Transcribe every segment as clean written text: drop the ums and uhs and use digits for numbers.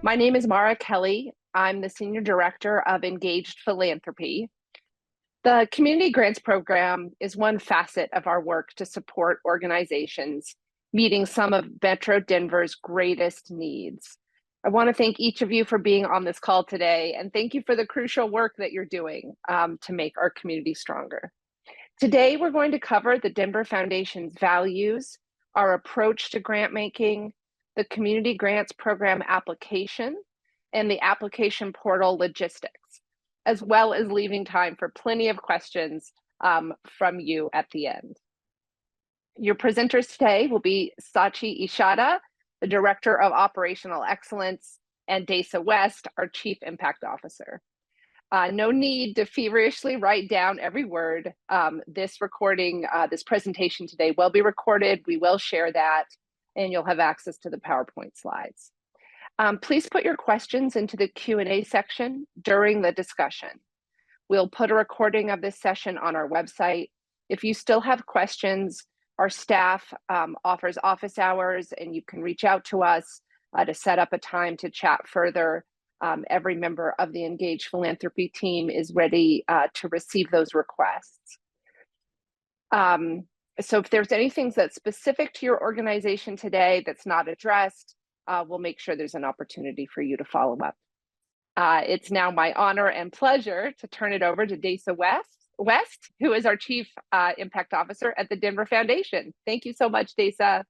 My name is Mara Kelly. I'm the Senior Director of Engaged Philanthropy. The Community Grants Program is one facet of our work to support organizations meeting some of Metro Denver's greatest needs. I want to thank each of you for being on this call today, and thank you for the crucial work that you're doing to make our community stronger. Today, we're going to cover the Denver Foundation's values, our approach to grant making, the Community Grants Program application, and the application portal logistics, as well as leaving time for plenty of questions from you at the end. Your presenters today will be Sachi Ishada, the Director of Operational Excellence, and Desa West, our Chief Impact Officer. No need to feverishly write down every word. This presentation today will be recorded. We will share that, and you'll have access to the PowerPoint slides. Please put your questions into the Q&A section during the discussion. We'll put a recording of this session on our website. If you still have questions, our staff offers office hours, and you can reach out to us to set up a time to chat further. Every member of the Engaged Philanthropy team is ready to receive those requests. So if there's anything that's specific to your organization today that's not addressed, we'll make sure there's an opportunity for you to follow up. It's now my honor and pleasure to turn it over to Desa West, who is our Chief Impact Officer at the Denver Foundation. Thank you so much, Desa.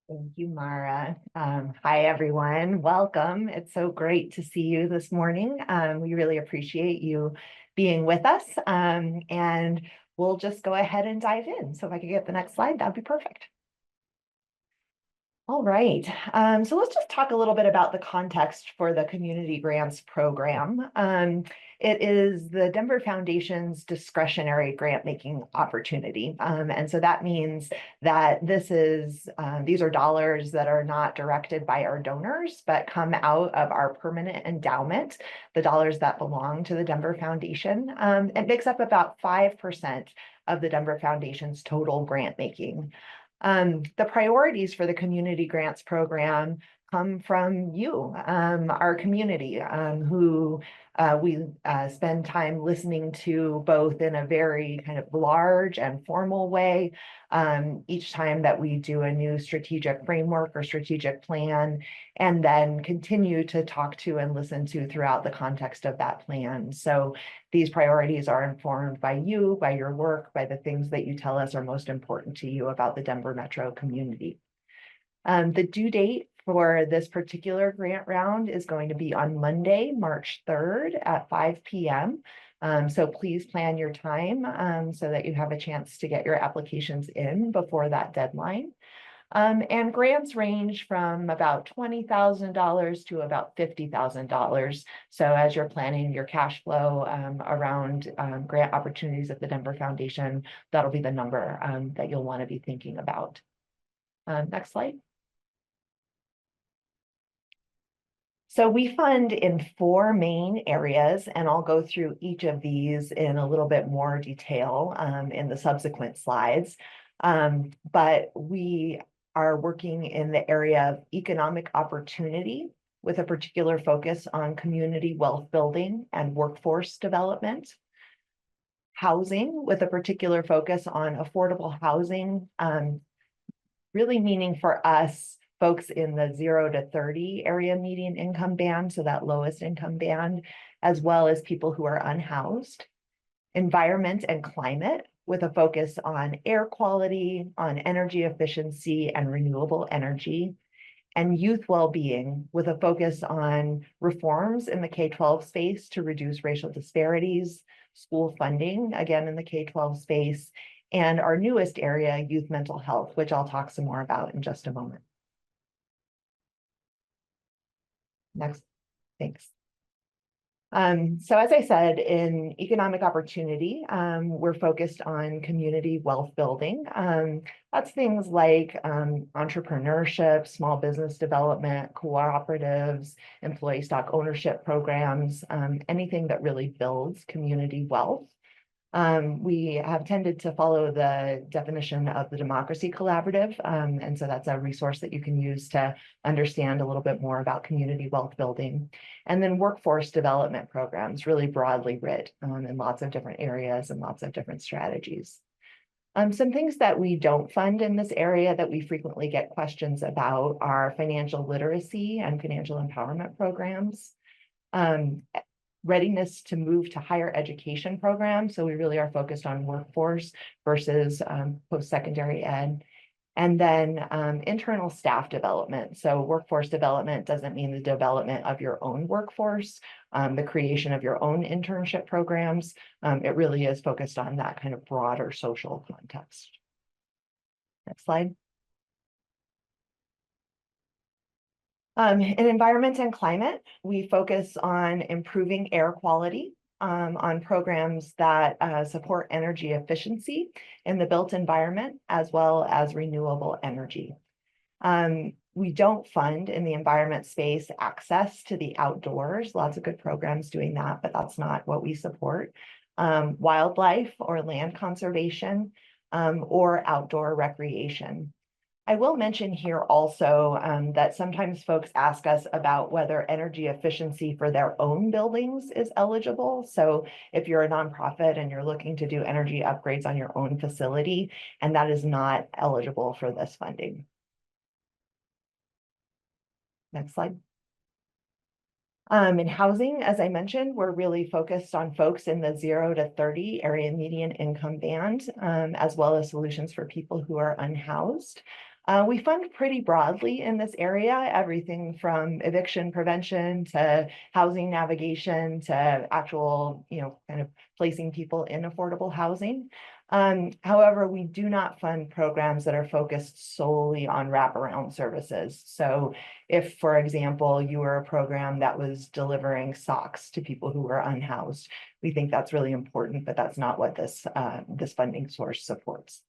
Thank you, Mara. Hi, everyone. Welcome. It's so great to see you this morning. We really appreciate you being with us. And we'll just go ahead and dive in. So if I could get the next slide, that'd be perfect. All right, so let's just talk a little bit about the context for the Community Grants Program. It is the Denver Foundation's discretionary grant-making opportunity. And so that means that these are dollars that are not directed by our donors, but come out of our permanent endowment, the dollars that belong to the Denver Foundation. It makes up about 5% of the Denver Foundation's total grant making. The priorities for the Community Grants Program come from you, our community, who we spend time listening to both in a very kind of large and formal way each time that we do a new strategic framework or strategic plan, and then continue to talk to and listen to throughout the context of that plan. So these priorities are informed by you, by your work, by the things that you tell us are most important to you about the Denver metro community. The due date for this particular grant round is going to be on Monday, March 3rd at 5 p.m. So please plan your time so that you have a chance to get your applications in before that deadline. And grants range from about $20,000 to about $50,000. So as you're planning your cash flow around grant opportunities at the Denver Foundation, that'll be the number that you'll want to be thinking about. Next slide. So we fund in 4 main areas, and I'll go through each of these in a little bit more detail in the subsequent slides. But we are working in the area of economic opportunity with a particular focus on community wealth building and workforce development. Housing with a particular focus on affordable housing, really meaning for us folks in the 0 to 30 area median income band, so that lowest income band, as well as people who are unhoused. Environment and climate with a focus on air quality, on energy efficiency and renewable energy. And youth well-being with a focus on reforms in the K-12 space to reduce racial disparities, school funding, again in the K-12 space, and our newest area, youth mental health, which I'll talk some more about in just a moment. Next, thanks. So as I said, in economic opportunity, we're focused on community wealth building. That's things like entrepreneurship, small business development, cooperatives, employee stock ownership programs, anything that really builds community wealth. We have tended to follow the definition of the Democracy Collaborative, and so that's a resource that you can use to understand a little bit more about community wealth building. And then workforce development programs, really broadly writ in lots of different areas and lots of different strategies. Some things that we don't fund in this area that we frequently get questions about are financial literacy and financial empowerment programs. Readiness to move to higher education programs. So we really are focused on workforce versus post-secondary ed. And then internal staff development. So workforce development doesn't mean the development of your own workforce, the creation of your own internship programs. It really is focused on that kind of broader social context. Next slide. In environment and climate, we focus on improving air quality, on programs that support energy efficiency in the built environment, as well as renewable energy. We don't fund in the environment space access to the outdoors, lots of good programs doing that, but that's not what we support. Wildlife or land conservation, or outdoor recreation. I will mention here also that sometimes folks ask us about whether energy efficiency for their own buildings is eligible. So if you're a nonprofit and you're looking to do energy upgrades on your own facility, and that is not eligible for this funding. Next slide. In housing, as I mentioned, we're really focused on folks in the 0 to 30 area median income band, as well as solutions for people who are unhoused. We fund pretty broadly in this area, everything from eviction prevention to housing navigation to actual, kind of placing people in affordable housing. However, we do not fund programs that are focused solely on wraparound services. So if, for example, you were a program that was delivering socks to people who were unhoused, we think that's really important, but that's not what this funding source supports.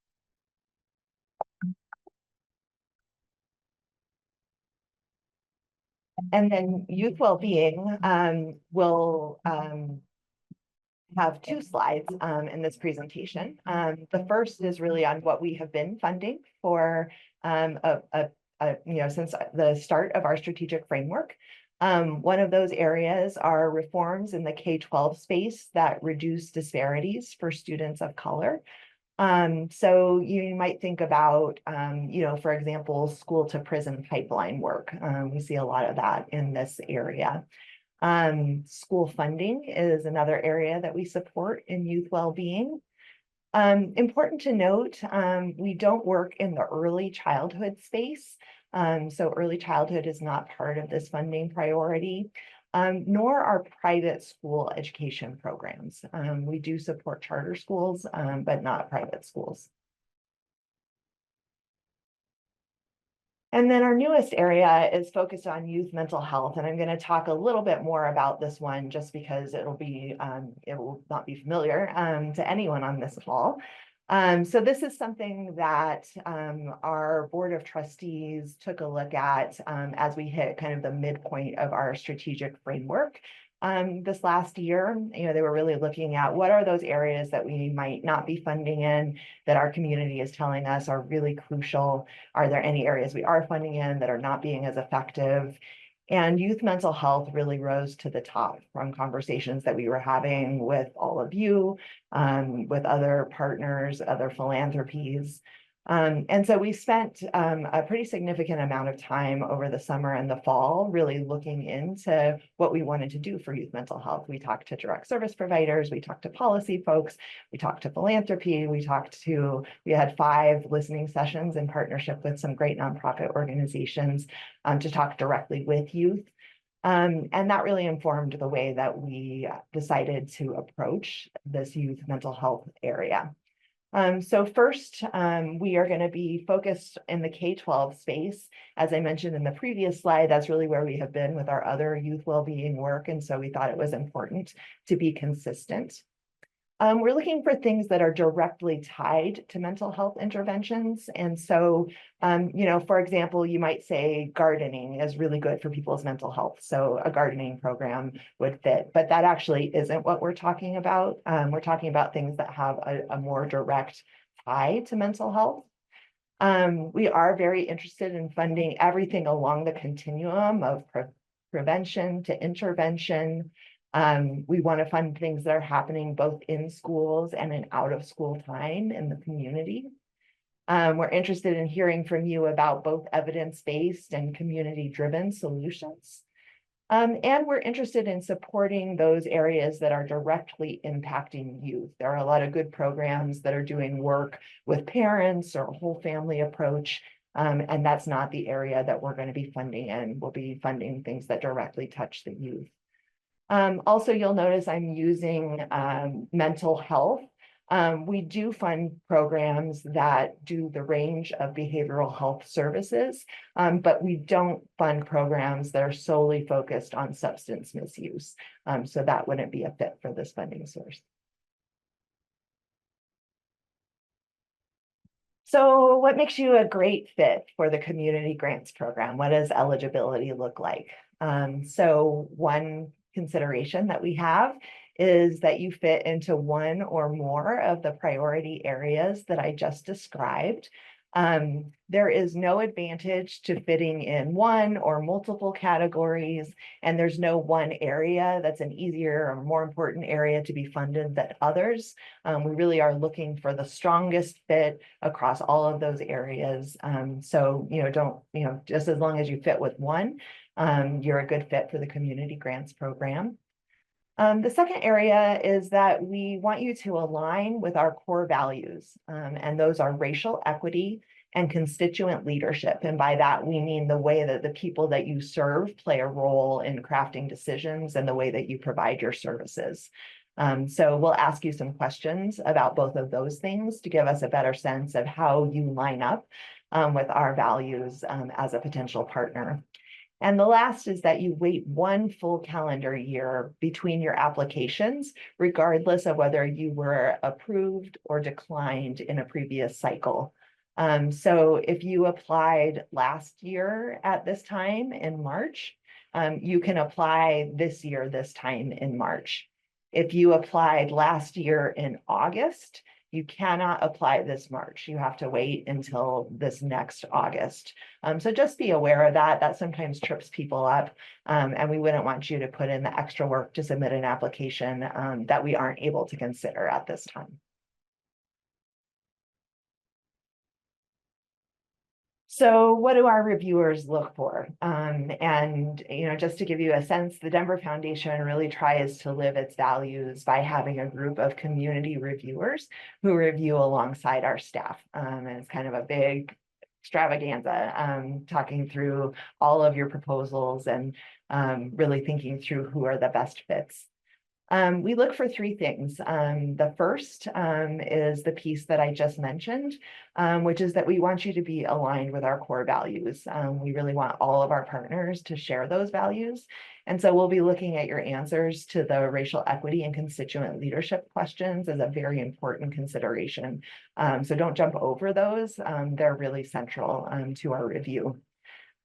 And then youth well-being will have 2 slides in this presentation. The first is really on what we have been funding for since the start of our strategic framework. One of those areas are reforms in the K-12 space that reduce disparities for students of color. So you might think about, for example, school to prison pipeline work. We see a lot of that in this area. School funding is another area that we support in youth well-being. Important to note, we don't work in the early childhood space. So early childhood is not part of this funding priority, nor are private school education programs. We do support charter schools, but not private schools. And then our newest area is focused on youth mental health. And I'm going to talk a little bit more about this one just because it will not be familiar to anyone on this call. So this is something that our board of trustees took a look at as we hit kind of the midpoint of our strategic framework. This last year, they were really looking at what are those areas that we might not be funding in that our community is telling us are really crucial. Are there any areas we are funding in that are not being as effective? And youth mental health really rose to the top from conversations that we were having with all of you, with other partners, other philanthropies. And so we spent a pretty significant amount of time over the summer and the fall really looking into what we wanted to do for youth mental health. We talked to direct service providers, we talked to policy folks, we talked to philanthropy, we had 5 listening sessions in partnership with some great nonprofit organizations to talk directly with youth. And that really informed the way that we decided to approach this youth mental health area. So first, we are going to be focused in the K-12 space. As I mentioned in the previous slide, that's really where we have been with our other youth well-being work. And so we thought it was important to be consistent. We're looking for things that are directly tied to mental health interventions. And so, for example, you might say gardening is really good for people's mental health. So a gardening program would fit, but that actually isn't what we're talking about. We're talking about things that have a more direct tie to mental health. We are very interested in funding everything along the continuum of prevention to intervention. We want to fund things that are happening both in schools and in out of school time in the community. We're interested in hearing from you about both evidence-based and community-driven solutions. And we're interested in supporting those areas that are directly impacting youth. There are a lot of good programs that are doing work with parents or a whole family approach. And that's not the area that we're going to be funding in. We'll be funding things that directly touch the youth. Also, you'll notice I'm using mental health. We do fund programs that do the range of behavioral health services, but we don't fund programs that are solely focused on substance misuse. So that wouldn't be a fit for this funding source. So what makes you a great fit for the community grants program? What does eligibility look like? So one consideration that we have is that you fit into one or more of the priority areas that I just described. There is no advantage to fitting in one or multiple categories, and there's no one area that's an easier or more important area to be funded than others. We really are looking for the strongest fit across all of those areas. So, just as long as you fit with one, you're a good fit for the community grants program. The second area is that we want you to align with our core values, and those are racial equity and constituent leadership. And by that, we mean the way that the people that you serve play a role in crafting decisions and the way that you provide your services. So we'll ask you some questions about both of those things to give us a better sense of how you line up with our values as a potential partner. And the last is that you wait one full calendar year between your applications, regardless of whether you were approved or declined in a previous cycle. So if you applied last year at this time in March, you can apply this year, this time in March. If you applied last year in August, you cannot apply this March. You have to wait until this next August. So just be aware of that. That sometimes trips people up, and we wouldn't want you to put in the extra work to submit an application that we aren't able to consider at this time. So what do our reviewers look for? And just to give you a sense, the Denver Foundation really tries to live its values by having a group of community reviewers who review alongside our staff. And it's kind of a big extravaganza, talking through all of your proposals and really thinking through who are the best fits. We look for three things. The first is the piece that I just mentioned, which is that we want you to be aligned with our core values. We really want all of our partners to share those values. And so we'll be looking at your answers to the racial equity and constituent leadership questions as a very important consideration. So don't jump over those. They're really central to our review.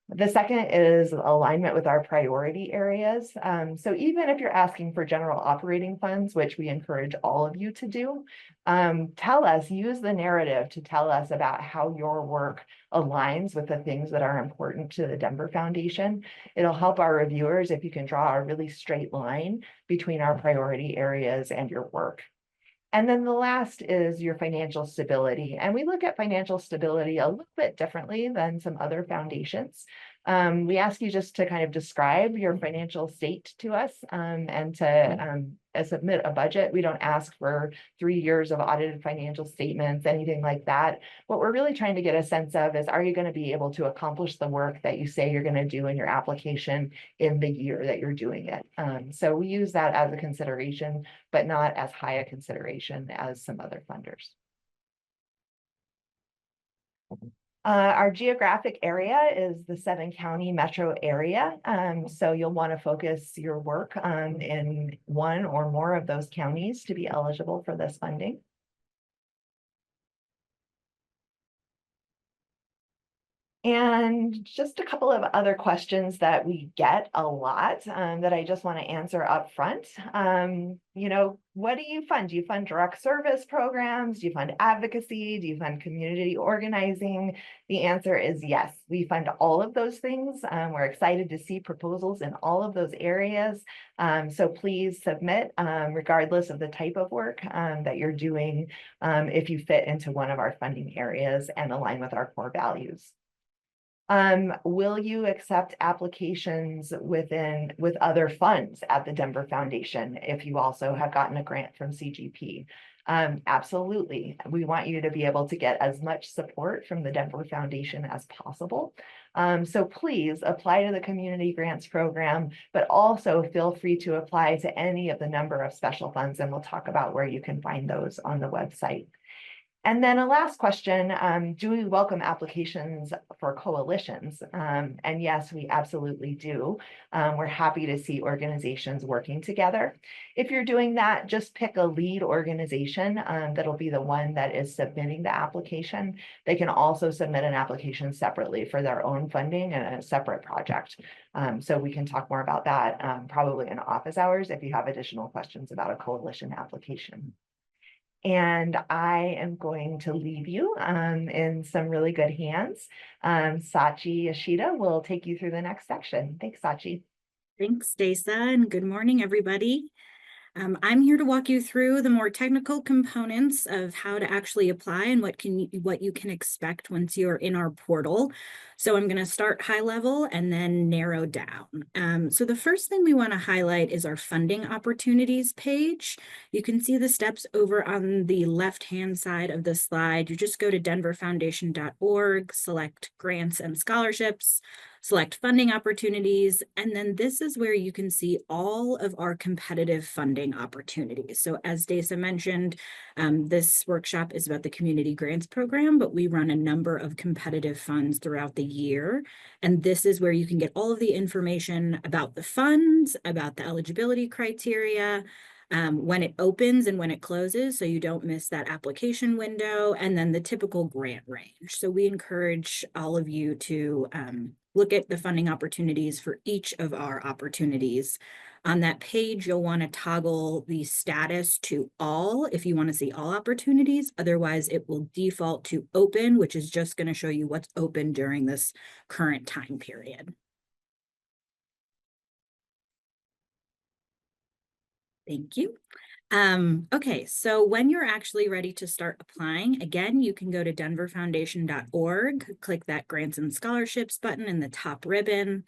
The second is alignment with our priority areas. So even if you're asking for general operating funds, which we encourage all of you to do, use the narrative to tell us about how your work aligns with the things that are important to the Denver Foundation. It'll help our reviewers if you can draw a really straight line between our priority areas and your work. And then the last is your financial stability. And we look at financial stability a little bit differently than some other foundations. We ask you just to kind of describe your financial state to us and to submit a budget. We don't ask for 3 years of audited financial statements, anything like that. What we're really trying to get a sense of is, are you going to be able to accomplish the work that you say you're going to do in your application in the year that you're doing it? So we use that as a consideration, but not as high a consideration as some other funders. Our geographic area is the 7-county metro area. So you'll want to focus your work in one or more of those counties to be eligible for this funding. And just a couple of other questions that we get a lot that I just want to answer up front. You know, what do you fund? Do you fund direct service programs? Do you fund advocacy? Do you fund community organizing? The answer is yes. We fund all of those things. We're excited to see proposals in all of those areas. So please submit regardless of the type of work that you're doing if you fit into one of our funding areas and align with our core values. Will you accept applications with other funds at the Denver Foundation if you also have gotten a grant from CGP? Absolutely. We want you to be able to get as much support from the Denver Foundation as possible. So please apply to the Community Grants Program, but also feel free to apply to any of the number of special funds, and we'll talk about where you can find those on the website. And then a last question, do we welcome applications for coalitions? And yes, we absolutely do. We're happy to see organizations working together. If you're doing that, just pick a lead organization that'll be the one that is submitting the application. They can also submit an application separately for their own funding and a separate project. So we can talk more about that probably in office hours if you have additional questions about a coalition application. And I am going to leave you in some really good hands. Sachi Yoshida will take you through the next section. Thanks, Sachi. Thanks, Desa, and good morning, everybody. I'm here to walk you through the more technical components of how to actually apply and what you can expect once you're in our portal. So I'm going to start high level and then narrow down. So the first thing we want to highlight is our funding opportunities page. You can see the steps over on the left-hand side of the slide. You just go to denverfoundation.org, select grants and scholarships, select funding opportunities, and then this is where you can see all of our competitive funding opportunities. So as Desa mentioned, this workshop is about the Community Grants Program, but we run a number of competitive funds throughout the year. And this is where you can get all of the information about the funds, about the eligibility criteria, when it opens and when it closes, so you don't miss that application window, and then the typical grant range. So we encourage all of you to look at the funding opportunities for each of our opportunities. On that page, you'll want to toggle the status to all if you want to see all opportunities. Otherwise, it will default to open, which is just going to show you what's open during this current time period. Thank you. Okay, so when you're actually ready to start applying, again, you can go to denverfoundation.org, click that Grants and Scholarships button in the top ribbon,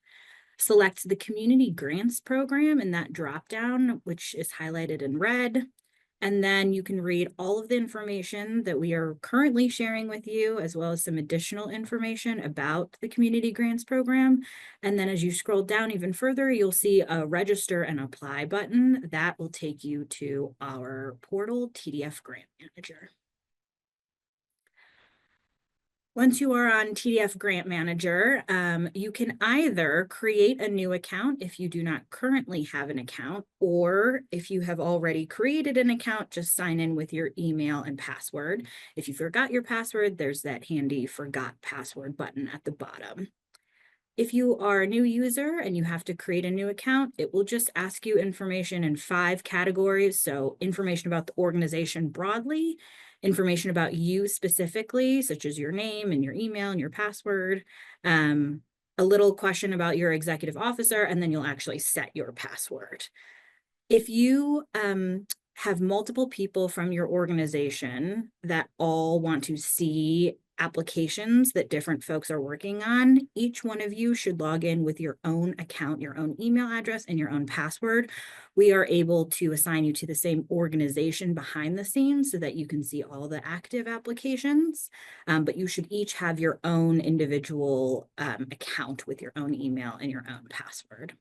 select the Community Grants Program in that dropdown, which is highlighted in red. And then you can read all of the information that we are currently sharing with you, as well as some additional information about the Community Grants Program. And then as you scroll down even further, you'll see a Register and Apply button. That will take you to our portal, TDF Grant Manager. Once you are on TDF Grant Manager, you can either create a new account if you do not currently have an account, or if you have already created an account, just sign in with your email and password. If you forgot your password, there's that handy Forgot Password button at the bottom. If you are a new user and you have to create a new account, it will just ask you information in 5 categories. So information about the organization broadly, information about you specifically, such as your name and your email and your password, a little question about your executive officer, and then you'll actually set your password. If you have multiple people from your organization that all want to see applications that different folks are working on, each one of you should log in with your own account, your own email address, and your own password. We are able to assign you to the same organization behind the scenes so that you can see all the active applications, but you should each have your own individual account with your own email and your own password.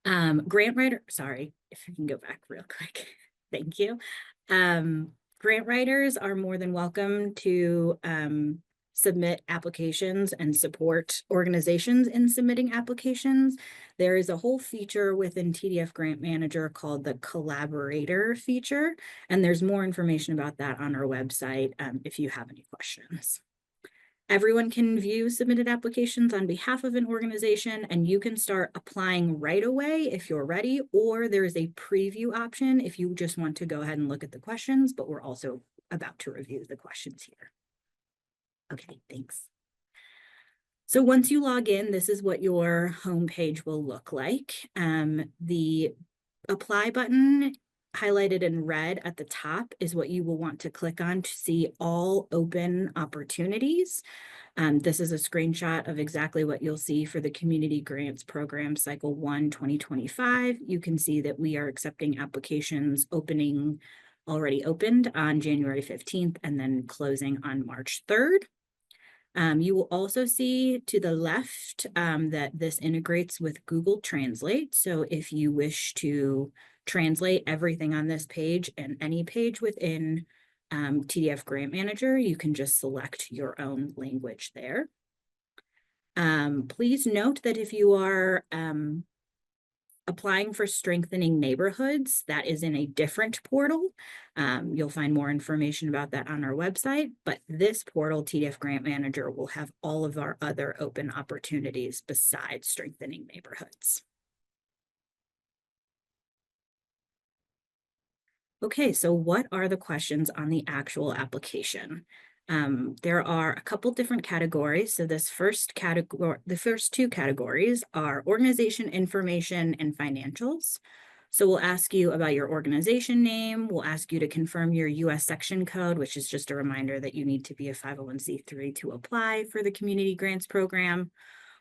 Grant writer, sorry, if you can go back real quick. Thank you. Grant writers are more than welcome to submit applications and support organizations in submitting applications, there is a whole feature within TDF Grant Manager called the Collaborator feature, and there's more information about that on our website if you have any questions. Everyone can view submitted applications on behalf of an organization, and you can start applying right away if you're ready, or there is a preview option if you just want to go ahead and look at the questions, but we're also about to review the questions here. Okay, thanks. So once you log in, this is what your homepage will look like. The apply button highlighted in red at the top is what you will want to click on to see all open opportunities. This is a screenshot of exactly what you'll see for the Community Grants Program Cycle 1 2025. You can see that we are accepting applications already opened on January 15th and then closing on March 3rd. You will also see to the left that this integrates with Google Translate. So if you wish to translate everything on this page and any page within TDF Grant Manager, you can just select your own language there. Please note that if you are applying for Strengthening Neighborhoods, that is in a different portal. You'll find more information about that on our website, but this portal, TDF Grant Manager, will have all of our other open opportunities besides Strengthening Neighborhoods. Okay, so what are the questions on the actual application? There are a couple different categories. So this first category, the first two categories are organization information and financials. So we'll ask you about your organization name. We'll ask you to confirm your US section code, which is just a reminder that you need to be a 501c3 to apply for the Community Grants Program.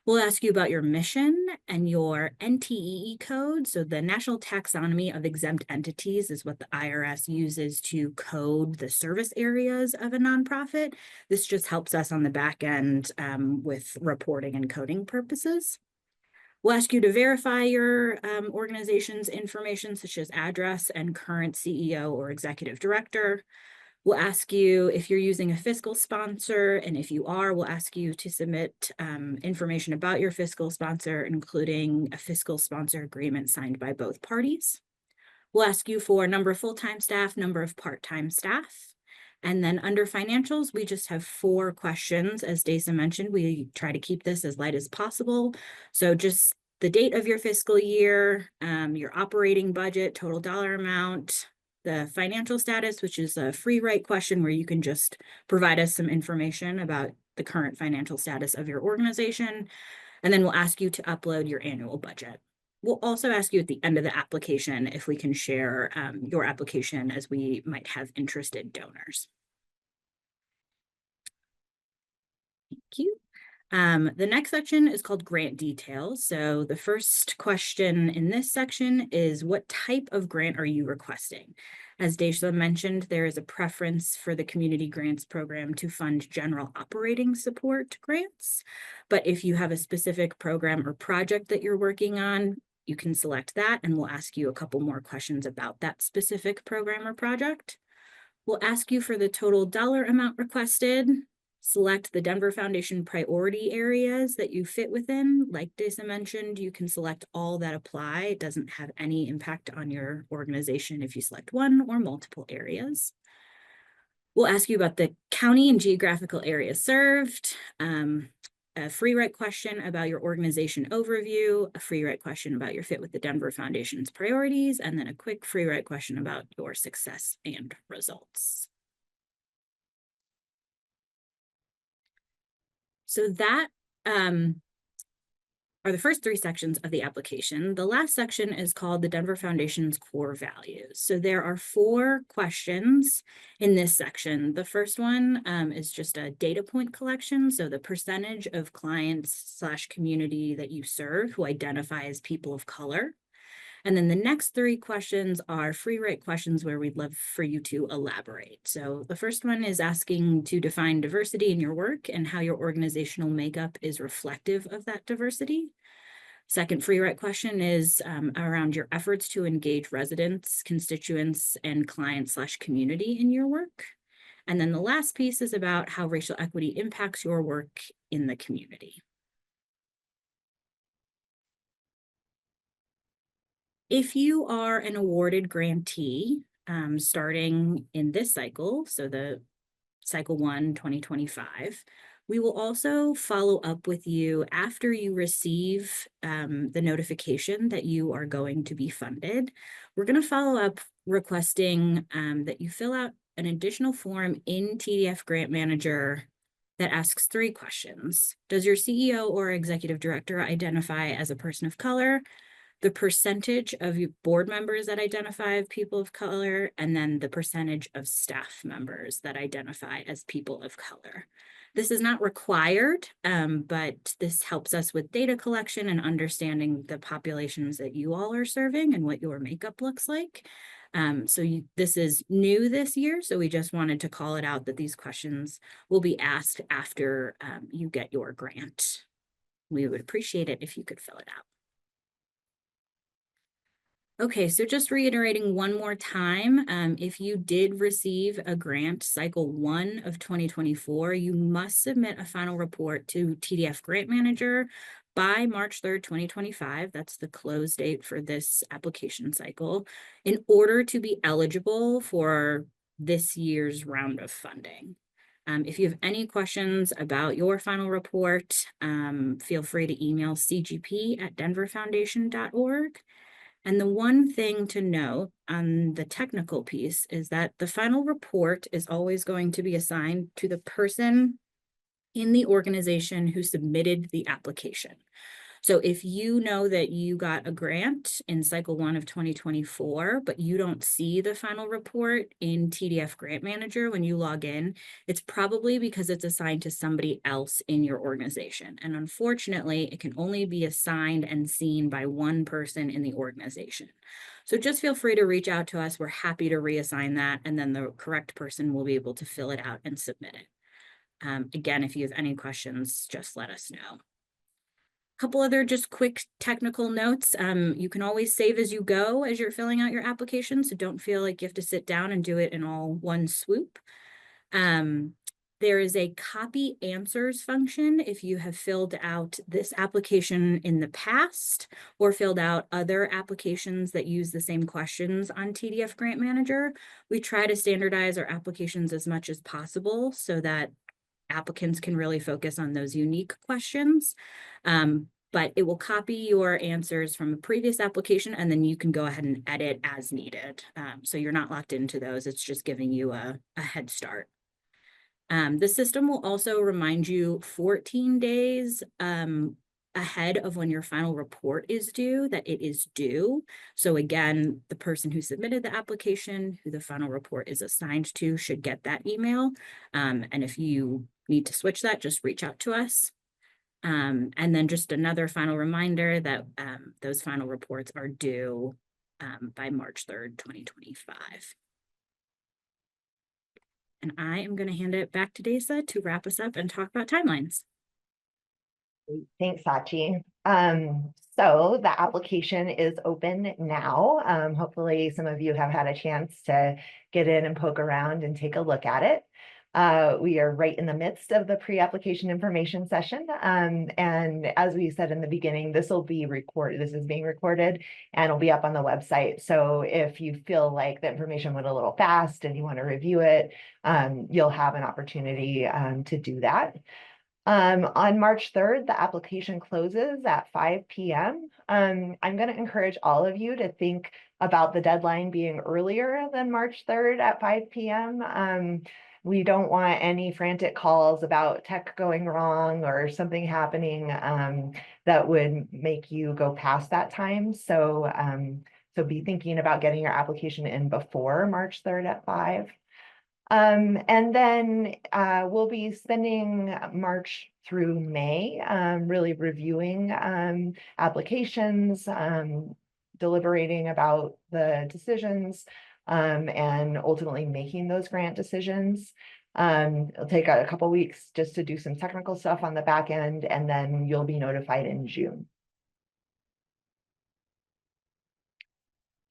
We'll ask you about your mission and your NTEE code. So the National Taxonomy of Exempt Entities is what the IRS uses to code the service areas of a nonprofit. This just helps us on the back end with reporting and coding purposes. We'll ask you to verify your organization's information, such as address and current CEO or executive director. We'll ask you if you're using a fiscal sponsor, and if you are, we'll ask you to submit information about your fiscal sponsor, including a fiscal sponsor agreement signed by both parties. We'll ask you for number of full-time staff, number of part-time staff. And then under financials, we just have 4 questions. As Desa mentioned, we try to keep this as light as possible. So just the date of your fiscal year, your operating budget, total dollar amount, the financial status, which is a free write question where you can just provide us some information about the current financial status of your organization. And then we'll ask you to upload your annual budget. We'll also ask you at the end of the application if we can share your application, as we might have interested donors. Thank you. The next section is called grant details. So the first question in this section is, what type of grant are you requesting? As Desa mentioned, there is a preference for the Community Grants Program to fund general operating support grants. But if you have a specific program or project that you're working on, you can select that, and we'll ask you a couple more questions about that specific program or project. We'll ask you for the total dollar amount requested. Select the Denver Foundation priority areas that you fit within. Like Desa mentioned, you can select all that apply. It doesn't have any impact on your organization if you select one or multiple areas. We'll ask you about the county and geographical area served, a free write question about your organization overview, a free write question about your fit with the Denver Foundation's priorities, and then a quick free write question about your success and results. So that are the first 3 sections of the application. The last section is called the Denver Foundation's core values. So there are 4 questions in this section. The first one is just a data point collection. So the percentage of clients / community that you serve who identify as people of color. And then the next 3 questions are free write questions where we'd love for you to elaborate. So the first one is asking to define diversity in your work and how your organizational makeup is reflective of that diversity. Second free write question is around your efforts to engage residents, constituents, and clients / community in your work. And then the last piece is about how racial equity impacts your work in the community. If you are an awarded grantee, starting in this cycle, so the cycle 1, 2025, we will also follow up with you after you receive the notification that you are going to be funded. We're going to follow up requesting that you fill out an additional form in TDF Grant Manager that asks 3 questions. Does your CEO or executive director identify as a person of color? The percentage of your board members that identify as people of color, and then the percentage of staff members that identify as people of color. This is not required, but this helps us with data collection and understanding the populations that you all are serving and what your makeup looks like. This is new this year, so we just wanted to call it out that these questions will be asked after you get your grant. We would appreciate it if you could fill it out. Okay, so just reiterating one more time, if you did receive a grant cycle 1 of 2024, you must submit a final report to TDF Grant Manager by March 3rd, 2025. That's the close date for this application cycle in order to be eligible for this year's round of funding. If you have any questions about your final report, feel free to email cgp@denverfoundation.org. And the one thing to note on the technical piece is that the final report is always going to be assigned to the person in the organization who submitted the application. So if you know that you got a grant in cycle 1 of 2024, but you don't see the final report in TDF Grant Manager when you log in, it's probably because it's assigned to somebody else in your organization. And unfortunately, it can only be assigned and seen by one person in the organization. So just feel free to reach out to us. We're happy to reassign that, and then the correct person will be able to fill it out and submit it. Again, if you have any questions, just let us know. Couple other just quick technical notes. You can always save as you go as you're filling out your application, so don't feel like you have to sit down and do it in all one swoop. There is a copy answers function if you have filled out this application in the past or filled out other applications that use the same questions on TDF Grant Manager. We try to standardize our applications as much as possible so that applicants can really focus on those unique questions. But it will copy your answers from a previous application, and then you can go ahead and edit as needed. So you're not locked into those. It's just giving you a head start. The system will also remind you 14 days ahead of when your final report is due, that it is due. So again, the person who submitted the application, who the final report is assigned to, should get that email. And if you need to switch that, just reach out to us. And then just another final reminder that those final reports are due by March 3rd, 2025. And I am going to hand it back to Desa to wrap us up and talk about timelines. Thanks, Sachi. So the application is open now. Hopefully some of you have had a chance to get in and poke around and take a look at it. We are right in the midst of the pre-application information session. And as we said in the beginning, this will be recorded. This is being recorded and will be up on the website. So if you feel like the information went a little fast and you want to review it, you'll have an opportunity to do that. On March 3rd, the application closes at 5 p.m. I'm going to encourage all of you to think about the deadline being earlier than March 3rd at 5 p.m. We don't want any frantic calls about tech going wrong or something happening that would make you go past that time. So, so be thinking about getting your application in before March 3rd at 5. And then we'll be spending March through May really reviewing applications, deliberating about the decisions, and ultimately making those grant decisions. It'll take a couple weeks just to do some technical stuff on the back end, and then you'll be notified in June.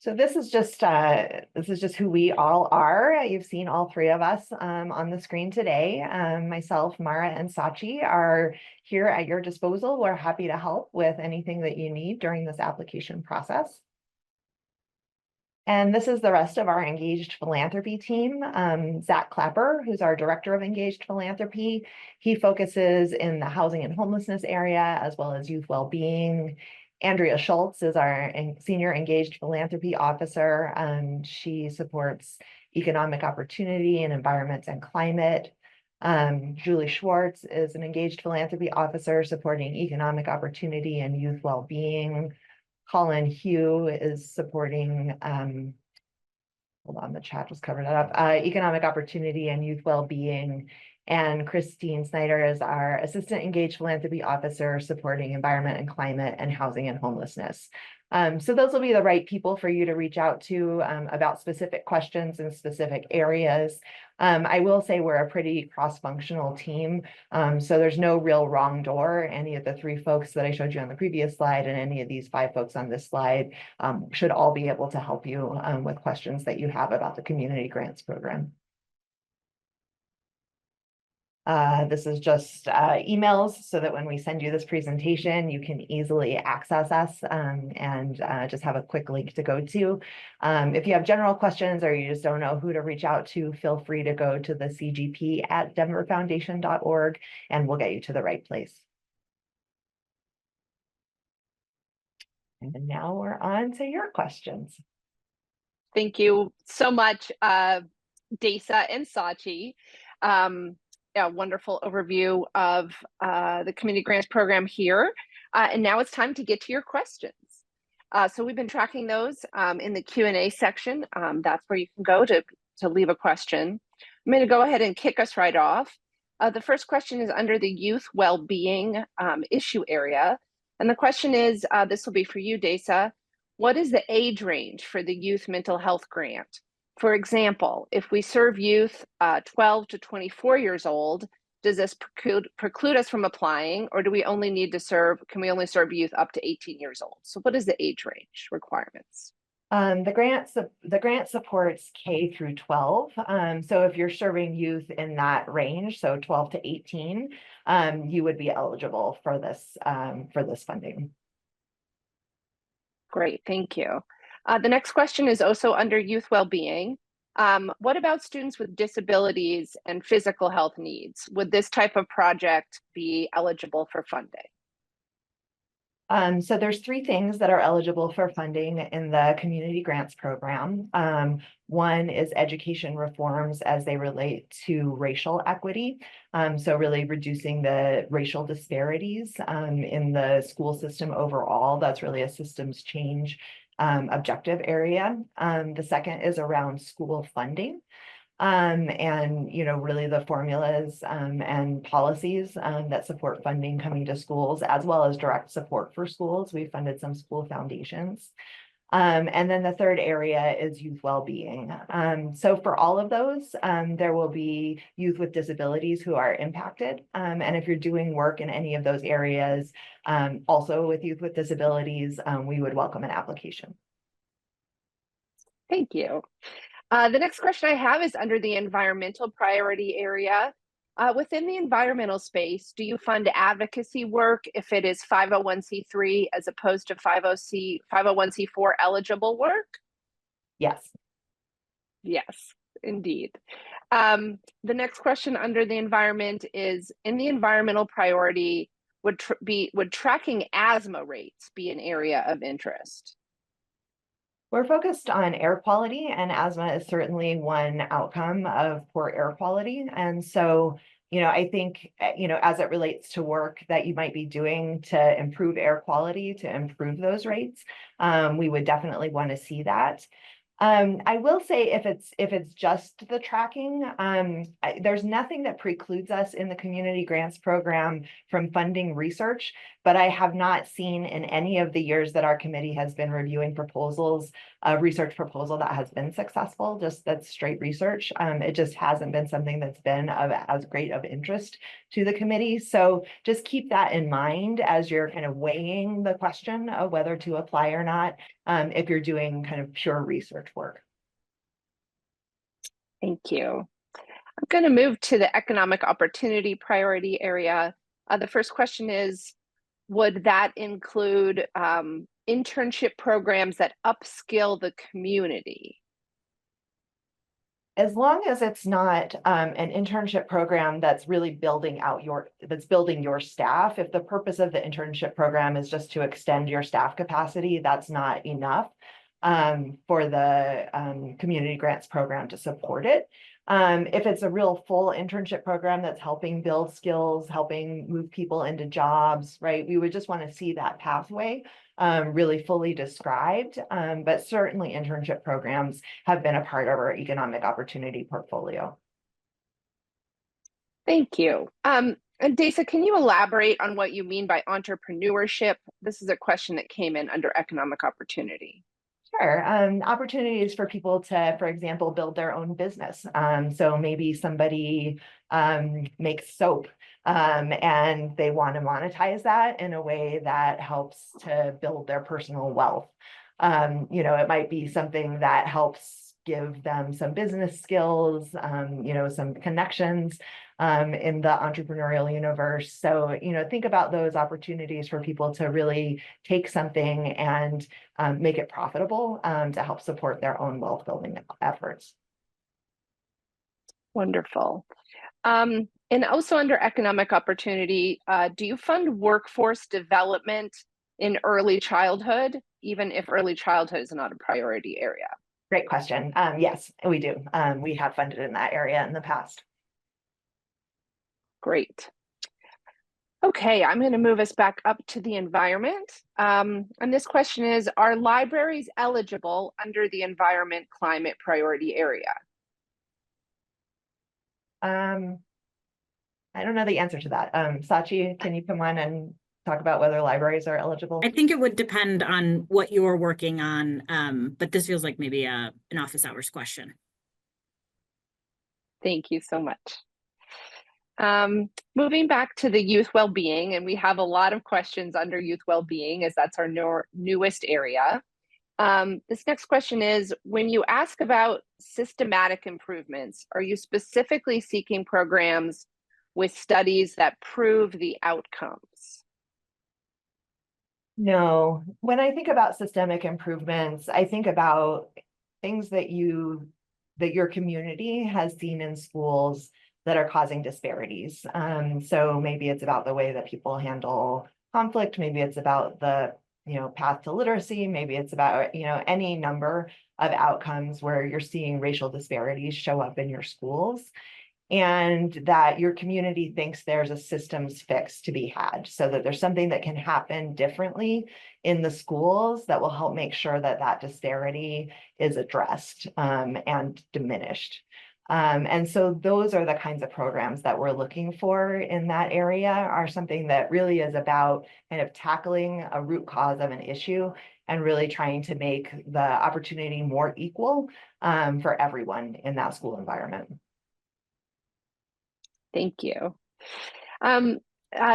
So this is just who we all are. You've seen all three of us on the screen today. Myself, Mara, and Sachi are here at your disposal. We're happy to help with anything that you need during this application process. And this is the rest of our Engaged Philanthropy team. Zach Clapper, who's our Director of Engaged Philanthropy. He focuses in the housing and homelessness area, as well as youth well-being. Andrea Schultz is our Senior Engaged Philanthropy Officer. She supports economic opportunity and environment and climate. Julie Schwartz is an Engaged Philanthropy Officer supporting economic opportunity and youth well-being. Colin Hugh is supporting, hold on, the chat just covered that up, economic opportunity and youth well-being. And Christine Snyder is our Assistant Engaged Philanthropy Officer supporting environment and climate and housing and homelessness. So those will be the right people for you to reach out to about specific questions in specific areas. I will say we're a pretty cross-functional team, so there's no real wrong door. Any of the three folks that I showed you on the previous slide and any of these 5 folks on this slide should all be able to help you with questions that you have about the Community Grants Program. This is just emails so that when we send you this presentation, you can easily access us and just have a quick link to go to. If you have general questions or you just don't know who to reach out to, feel free to go to the CGP at denverfoundation.org and we'll get you to the right place. And now we're on to your questions. Thank you so much, Desa and Sachi. A wonderful overview of the Community Grants Program here. And now it's time to get to your questions. So we've been tracking those in the Q&A section. That's where you can go to leave a question. I'm going to go ahead and kick us right off. The first question is under the youth well-being issue area. And the question is, this will be for you, Desa. What is the age range for the youth mental health grant? For example, if we serve youth 12 to 24 years old, does this preclude us from applying, or do we only need to can we only serve youth up to 18 years old? So what is the age range requirements? The grant supports K through 12. So if you're serving youth in that range, so 12 to 18, you would be eligible for this funding. Great, thank you. The next question is also under youth well-being. What about students with disabilities and physical health needs? Would this type of project be eligible for funding? So there's 3 things that are eligible for funding in the Community Grants Program. One is education reforms as they relate to racial equity. So really reducing the racial disparities in the school system overall. That's really a systems change objective area. The second is around school funding. And really the formulas and policies that support funding coming to schools, as well as direct support for schools. We funded some school foundations. And then the third area is youth well-being. So for all of those, there will be youth with disabilities who are impacted. And if you're doing work in any of those areas, also with youth with disabilities, we would welcome an application. Thank you. The next question I have is under the environmental priority area. Within the environmental space, do you fund advocacy work if it is 501c3 as opposed to 501c4 eligible work? Yes. Yes, indeed. The next question under the environment is, in the environmental priority, would tracking asthma rates be an area of interest? We're focused on air quality, and asthma is certainly one outcome of poor air quality. And so, I think, as it relates to work that you might be doing to improve air quality, to improve those rates, we would definitely want to see that. I will say if it's just the tracking, there's nothing that precludes us in the Community Grants Program from funding research, but I have not seen in any of the years that our committee has been reviewing proposals a research proposal that has been successful, just that's straight research. It just hasn't been something that's been of as great of interest to the committee. So just keep that in mind as you're kind of weighing the question of whether to apply or not, if you're doing kind of pure research work. Thank you. I'm going to move to the economic opportunity priority area. The first question is, would that include internship programs that upskill the community? As long as it's not an internship program that's really building your staff. If the purpose of the internship program is just to extend your staff capacity, that's not enough for the community grants program to support it. If it's a real full internship program that's helping build skills, helping move people into jobs, right? We would just want to see that pathway really fully described. But certainly internship programs have been a part of our economic opportunity portfolio. Thank you. And Desa, can you elaborate on what you mean by entrepreneurship? This is a question that came in under economic opportunity. Sure. Opportunities for people to, for example, build their own business. So maybe somebody makes soap and they want to monetize that in a way that helps to build their personal wealth. It might be something that helps give them some business skills, some connections in the entrepreneurial universe. So, think about those opportunities for people to really take something and make it profitable to help support their own wealth building efforts. Wonderful. And also under economic opportunity, do you fund workforce development in early childhood, even if early childhood is not a priority area? Great question. Yes, we do. We have funded in that area in the past. Great. Okay, I'm going to move us back up to the environment. And this question is, are libraries eligible under the environment climate priority area? I don't know the answer to that. Sachi, can you come on and talk about whether libraries are eligible? I think it would depend on what you're working on, but this feels like maybe an office hours question. Thank you so much. Moving back to the youth well-being, and we have a lot of questions under youth well-being as that's our newest area. This next question is, when you ask about systematic improvements, are you specifically seeking programs with studies that prove the outcomes? No, when I think about systemic improvements, I think about things that your community has seen in schools that are causing disparities. So maybe it's about the way that people handle conflict, maybe it's about the path to literacy, maybe it's about any number of outcomes where you're seeing racial disparities show up in your schools, and that your community thinks there's a systems fix to be had, so that there's something that can happen differently in the schools that will help make sure that that disparity is addressed and diminished. And so those are the kinds of programs that we're looking for in that area, are something that really is about kind of tackling a root cause of an issue and really trying to make the opportunity more equal for everyone in that school environment. Thank you.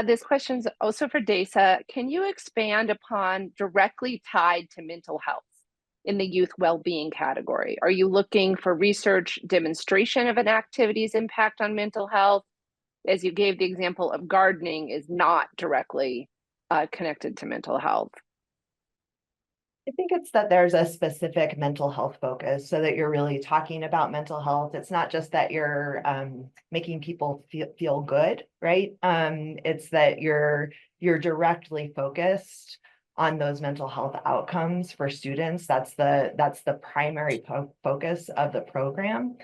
This question's also for Desa. Can you expand upon directly tied to mental health in the youth well-being category? Are you looking for research demonstration of an activity's impact on mental health? As you gave the example of gardening is not directly connected to mental health. I think it's that there's a specific mental health focus, so that you're really talking about mental health. It's not just that you're making people feel good, right? It's that you're directly focused on those mental health outcomes for students. That's the primary focus of the program.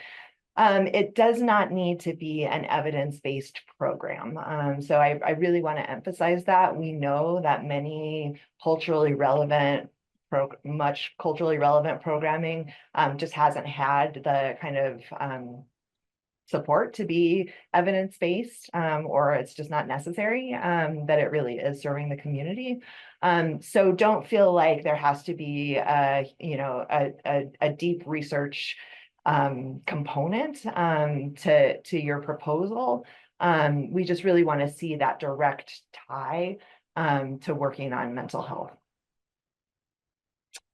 It does not need to be an evidence-based program. So I really want to emphasize that. We know that many much culturally relevant programming just hasn't had the kind of support to be evidence-based, or it's just not necessary, that it really is serving the community. So don't feel like there has to be a deep research component to your proposal. We just really want to see that direct tie to working on mental health.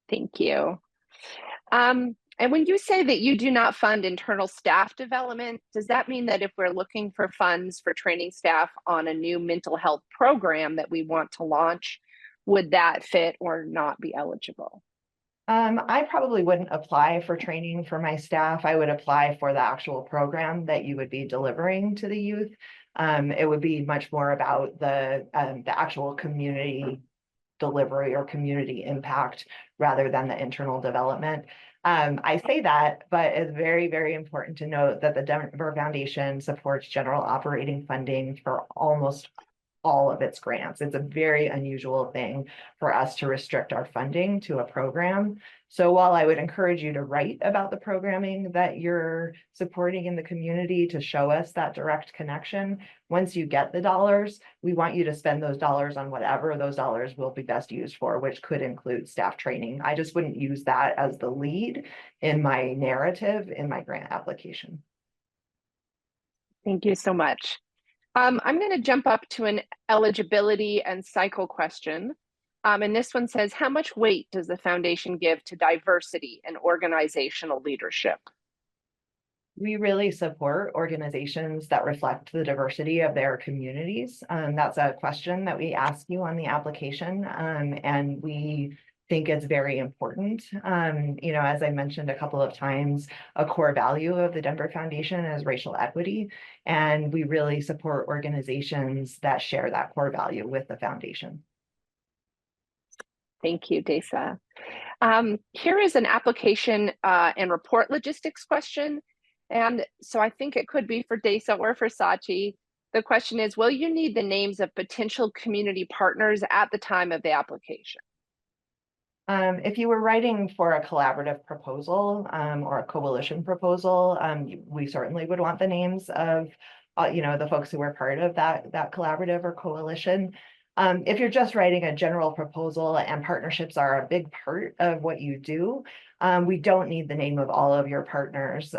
Thank you. And when you say that you do not fund internal staff development, does that mean that if we're looking for funds for training staff on a new mental health program that we want to launch, would that fit or not be eligible? I probably wouldn't apply for training for my staff. I would apply for the actual program that you would be delivering to the youth. It would be much more about the actual community delivery or community impact rather than the internal development. I say that, but it's very, very important to note that the Denver Foundation supports general operating funding for almost all of its grants. It's a very unusual thing for us to restrict our funding to a program. So while I would encourage you to write about the programming that you're supporting in the community to show us that direct connection, once you get the dollars, we want you to spend those dollars on whatever those dollars will be best used for, which could include staff training. I just wouldn't use that as the lead in my narrative in my grant application. Thank you so much. I'm going to jump up to an eligibility and cycle question. And this one says, how much weight does the foundation give to diversity and organizational leadership? We really support organizations that reflect the diversity of their communities. That's a question that we ask you on the application, and we think it's very important. As I mentioned a couple of times, a core value of the Denver Foundation is racial equity, and we really support organizations that share that core value with the foundation. Thank you, Desa. Here is an application and report logistics question. And so I think it could be for Desa or for Sachi. The question is, will you need the names of potential community partners at the time of the application? If you were writing for a collaborative proposal or a coalition proposal, we certainly would want the names of the folks who were part of that collaborative or coalition. If you're just writing a general proposal and partnerships are a big part of what you do, we don't need the name of all of your partners.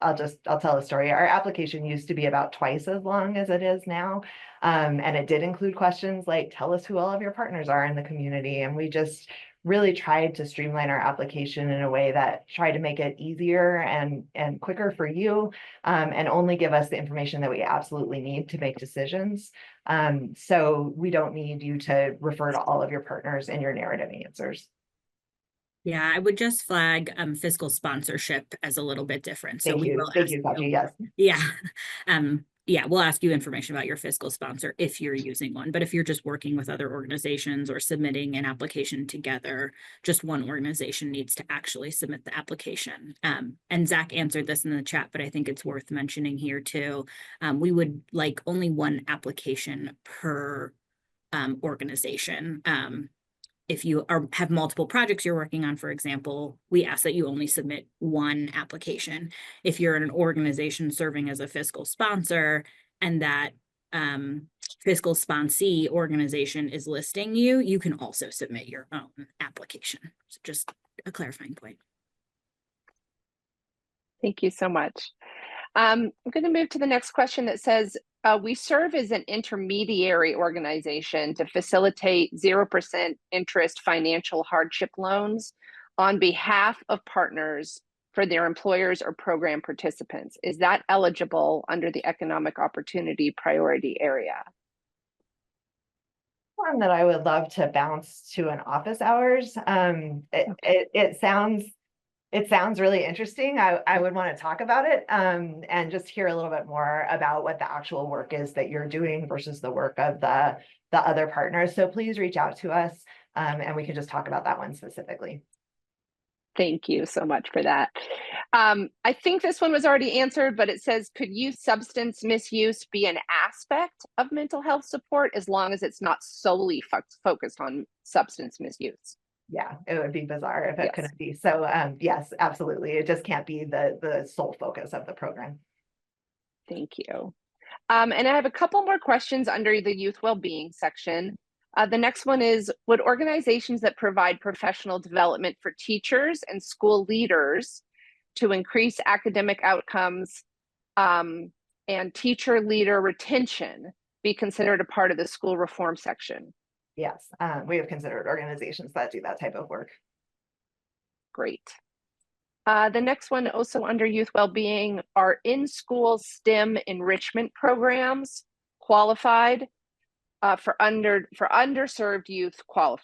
I'll tell a story. Our application used to be about twice as long as it is now. And it did include questions like, tell us who all of your partners are in the community. And we just really tried to streamline our application in a way that tried to make it easier and quicker for you, and only give us the information that we absolutely need to make decisions. So we don't need you to refer to all of your partners in your narrative answers. Yeah, I would just flag fiscal sponsorship as a little bit different. So Thank you, Sachi. Yes. Yeah. Yeah, we'll ask you information about your fiscal sponsor if you're using one. But if you're just working with other organizations or submitting an application together, just one organization needs to actually submit the application. And Zach answered this in the chat, but I think it's worth mentioning here too. We would like only one application per organization. If you have multiple projects you're working on, for example, we ask that you only submit one application. If you're in an organization serving as a fiscal sponsor and that fiscal sponsee organization is listing you, you can also submit your own application. So just a clarifying point. Thank you so much. I'm going to move to the next question that says, we serve as an intermediary organization to facilitate 0% interest financial hardship loans on behalf of partners for their employers or program participants. Is that eligible under the economic opportunity priority area? One that I would love to bounce to an office hours. It sounds really interesting. I would want to talk about it and just hear a little bit more about what the actual work is that you're doing versus the work of the other partners. So please reach out to us and we can just talk about that one specifically. Thank you so much for that. I think this one was already answered, but it says, could youth substance misuse be an aspect of mental health support as long as it's not solely focused on substance misuse? Yeah, it would be bizarre if it Yes. couldn't be. So yes, absolutely. It just can't be the sole focus of the program. Thank you. And I have a couple more questions under the youth well-being section. The next one is, would organizations that provide professional development for teachers and school leaders to increase academic outcomes and teacher leader retention be considered a part of the school reform section? Yes, we have considered organizations that do that type of work. Great. The next one, also under youth well-being, are in-school STEM enrichment programs qualified for underserved youth qualified?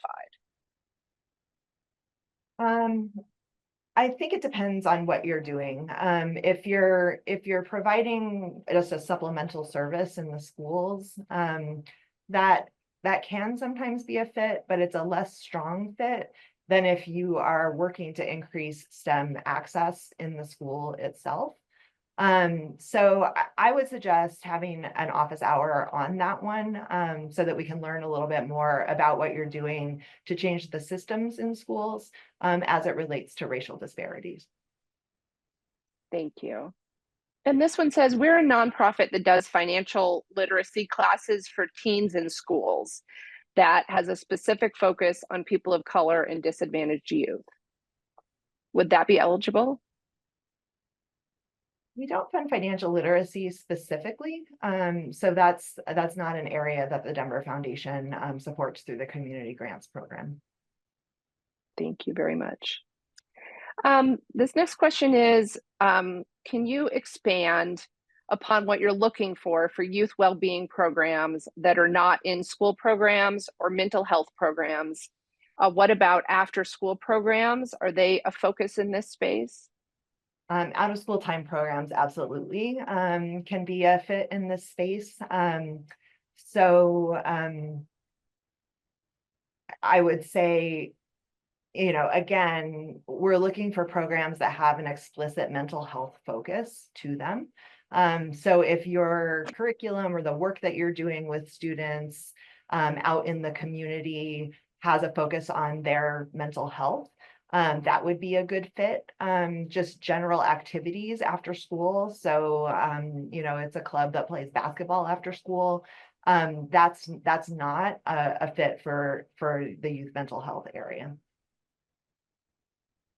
I think it depends on what you're doing. If you're providing just a supplemental service in the schools, that can sometimes be a fit, but it's a less strong fit than if you are working to increase STEM access in the school itself. So I would suggest having an office hour on that one, so that we can learn a little bit more about what you're doing to change the systems in schools, as it relates to racial disparities. Thank you. And this one says, we're a nonprofit that does financial literacy classes for teens in schools that has a specific focus on people of color and disadvantaged youth. Would that be eligible? We don't fund financial literacy specifically, so that's not an area that the Denver Foundation supports through the community grants program. Thank you very much. This next question is, can you expand upon what you're looking for youth well-being programs that are not in-school programs or mental health programs? What about after-school programs? Are they a focus in this space? Out of school time programs absolutely can be a fit in this space. So I would say, again, we're looking for programs that have an explicit mental health focus to them. So if your curriculum or the work that you're doing with students out in the community has a focus on their mental health, that would be a good fit. Just general activities after school. So, it's a club that plays basketball after school. That's not a fit for the youth mental health area.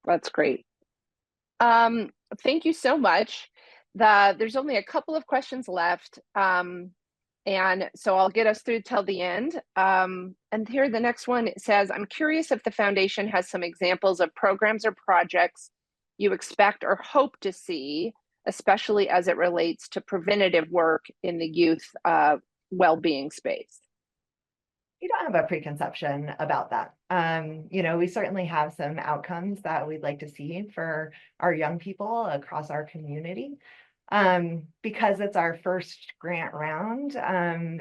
That's great. Thank you so much. There's only a couple of questions left. And so I'll get us through till the end. And here, the next one says, I'm curious if the foundation has some examples of programs or projects you expect or hope to see, especially as it relates to preventative work in the youth well-being space. We don't have a preconception about that. We certainly have some outcomes that we'd like to see for our young people across our community. Because it's our first grant round,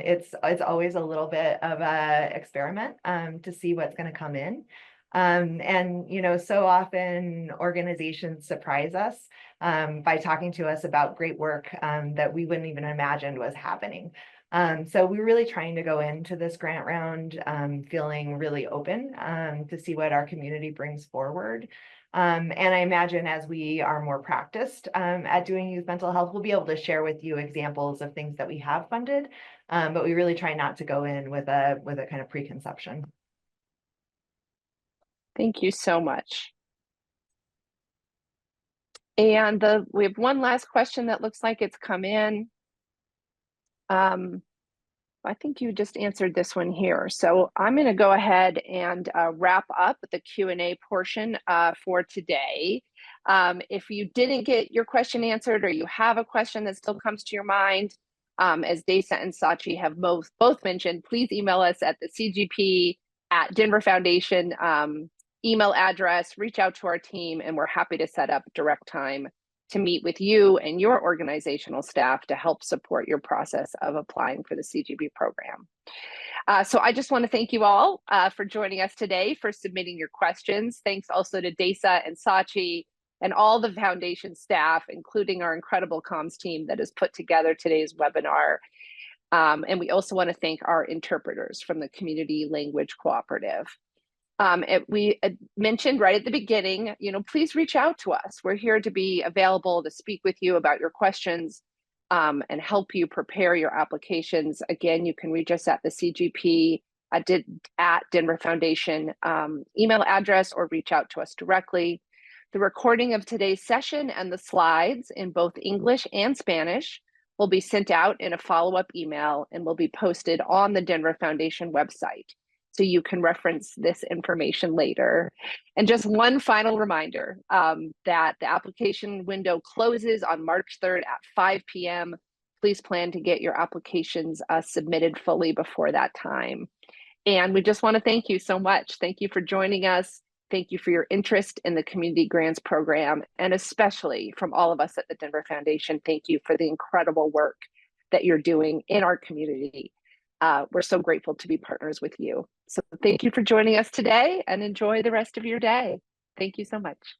it's always a little bit of a experiment to see what's going to come in. And so often organizations surprise us by talking to us about great work that we wouldn't even imagine was happening. So we're really trying to go into this grant round feeling really open to see what our community brings forward. And I imagine as we are more practiced at doing youth mental health, we'll be able to share with you examples of things that we have funded, but we really try not to go in with a kind of preconception. Thank you so much. And we have one last question that looks like it's come in. I think you just answered this one here. So I'm going to go ahead and wrap up the Q&A portion for today. If you didn't get your question answered, or you have a question that still comes to your mind, as Desa and Sachi have both mentioned, please email us at the CGP at Denver Foundation email address, reach out to our team, and we're happy to set up direct time to meet with you and your organizational staff to help support your process of applying for the CGP program. So I just want to thank you all for joining us today, for submitting your questions. Thanks also to Desa and Sachi and all the foundation staff, including our incredible comms team that has put together today's webinar. And we also want to thank our interpreters from the Community Language Cooperative. We mentioned right at the beginning, please reach out to us. We're here to be available to speak with you about your questions and help you prepare your applications. Again, you can reach us at the CGP at Denver Foundation email address, or reach out to us directly. The recording of today's session and the slides in both English and Spanish will be sent out in a follow-up email and will be posted on the Denver Foundation website, so you can reference this information later. And just one final reminder that the application window closes on March 3rd at 5 p.m. Please plan to get your applications submitted fully before that time. And we just want to thank you so much. Thank you for joining us. Thank you for your interest in the Community Grants Program, and especially from all of us at the Denver Foundation, thank you for the incredible work that you're doing in our community. We're so grateful to be partners with you. So thank you for joining us today, and enjoy the rest of your day. Thank you so much.